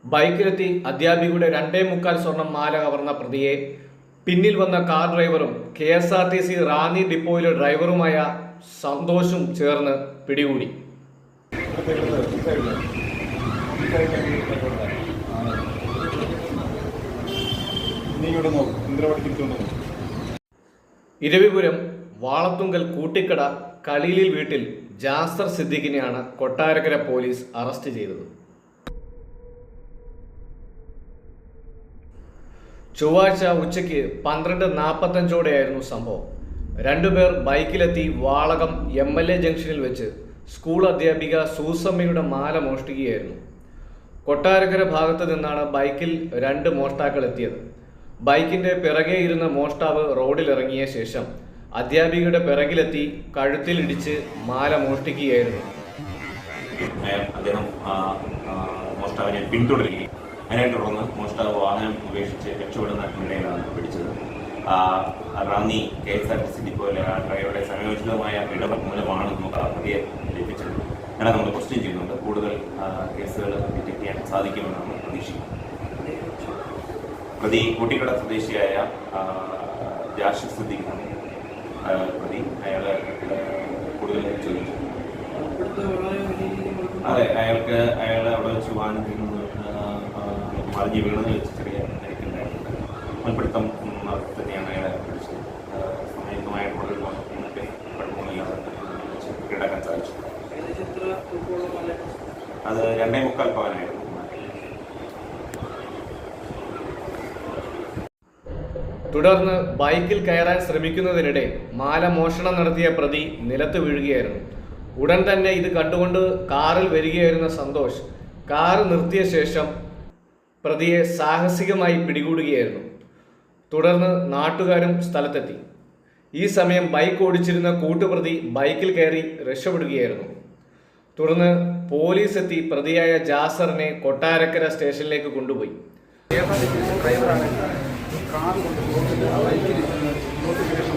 ബൈക്കിലെത്തി അധ്യാപികയുടെ 2.25 സ്വർണം മാല കവർന്ന പ്രതിയെ പിന്നിൽ വന്ന കാർ ഡ്രൈവറും KSRTC റാന്നി ഡിപ്പോയിലെ ഡ്രൈവറുമായ സന്തോഷും ചേർന്ന് പിടികൂടി. ഇരവിപുരം വാളത്തുങ്കൽ കൂട്ടിക്കട കളീലിൽ വീട്ടിൽ ജാസർ സിദ്ദിഖിനെയാണ് കൊട്ടാരക്കര പോലീസ് അറസ്റ്റ് ചെയ്തത്. ചൊവ്വാഴ്ച ഉച്ചയ്ക്ക് 12:45 സംഭവം. രണ്ടുപേർ ബൈക്കിലെത്തി വാളകം MLA ജംഗ്ഷനിൽ വെച്ച് സ്കൂൾ അധ്യാപിക സൂസമ്മയുടെ മാല മോഷ്ടിക്കുകയായിരുന്നു. കൊട്ടാരക്കര ഭാഗത്ത് നിന്നാണ് ബൈക്കിൽ 2 മോഷ്ടാക്കൾ എത്തിയത്. ബൈക്കിന്റെ പിറകെ ഇരുന്ന മോഷ്ടാവ് റോഡിലിറങ്ങിയ ശേഷം അധ്യാപികയുടെ പിറകിലെത്തി കഴുത്തിൽ ഇടിച്ച് മാല മോഷ്ടിക്കുകയായിരുന്നു. അദ്ദേഹം മോഷ്ടാവിനെ പിന്തുടരുകയും അതിനെ തുടർന്ന് മോഷ്ടാവ് വാഹനം ഉപേക്ഷിച്ച് രക്ഷപ്പെടുന്നതിനിടയിലാണ് പിടിച്ചത്. റാന്നി KSRTC ഡിപ്പോയിലെ ആ ഡ്രൈവറുടെ സമയോചിതമായ ഇടപെടൽ മൂലമാണ് നമുക്ക് ആ പ്രതിയെ ലഭിച്ചത്. അങ്ങനെ നമ്മൾ ക്വസ്റ്റ്യൻ ചെയ്യുന്നുണ്ട്. കൂടുതൽ കേസുകൾ ഡിറ്റക്ട് ചെയ്യാൻ സാധിക്കുമെന്നാണ് പ്രതീക്ഷിക്കുന്നത്. പ്രതി കൂട്ടിക്കട സ്വദേശിയായ ജാസർ സിദ്ദിഖാണ് പ്രതി. അയാളെ കൂടുതൽ ചോദിച്ചു. അതെ, അയാളെ അവിടെ വെച്ച് വാഹനത്തിൽ നിന്ന് മറിഞ്ഞ് വീണെന്ന് വെച്ച് ചെറിയ പരിക്കുണ്ടായിട്ടുണ്ട്. മുൻപിടുത്തം തന്നെയാണ് അയാളെ പിടിച്ചത്. സമയത്തുമായ കുഴപ്പമൊന്നുമില്ലാതെ കീഴടക്കാൻ സാധിച്ചു. അത് 2.25 പവനായിരുന്നു. തുടർന്ന് ബൈക്കിൽ കയറാൻ ശ്രമിക്കുന്നതിനിടെ മാല മോഷണം നടത്തിയ പ്രതി നിലത്ത് വീഴുകയായിരുന്നു. ഉടൻ തന്നെ ഇത് കണ്ടുകൊണ്ട് കാറിൽ വരികയായിരുന്ന സന്തോഷ് കാർ നിർത്തിയ ശേഷം പ്രതിയെ സാഹസികമായി പിടികൂടുകയായിരുന്നു. തുടർന്ന് നാട്ടുകാരും സ്ഥലത്തെത്തി. ഈ സമയം ബൈക്ക് ഓടിച്ചിരുന്ന കൂട്ടുപ്രതി ബൈക്കിൽ കയറി രക്ഷപ്പെടുകയായിരുന്നു. തുടർന്ന് പോലീസ് എത്തി പ്രതിയായ ജാസറിനെ കൊട്ടാരക്കര സ്റ്റേഷനിലേക്ക് കൊണ്ടുപോയി. കാർ കൊണ്ട് ബൈക്കിൽ നോട്ടിഫിക്കേഷൻ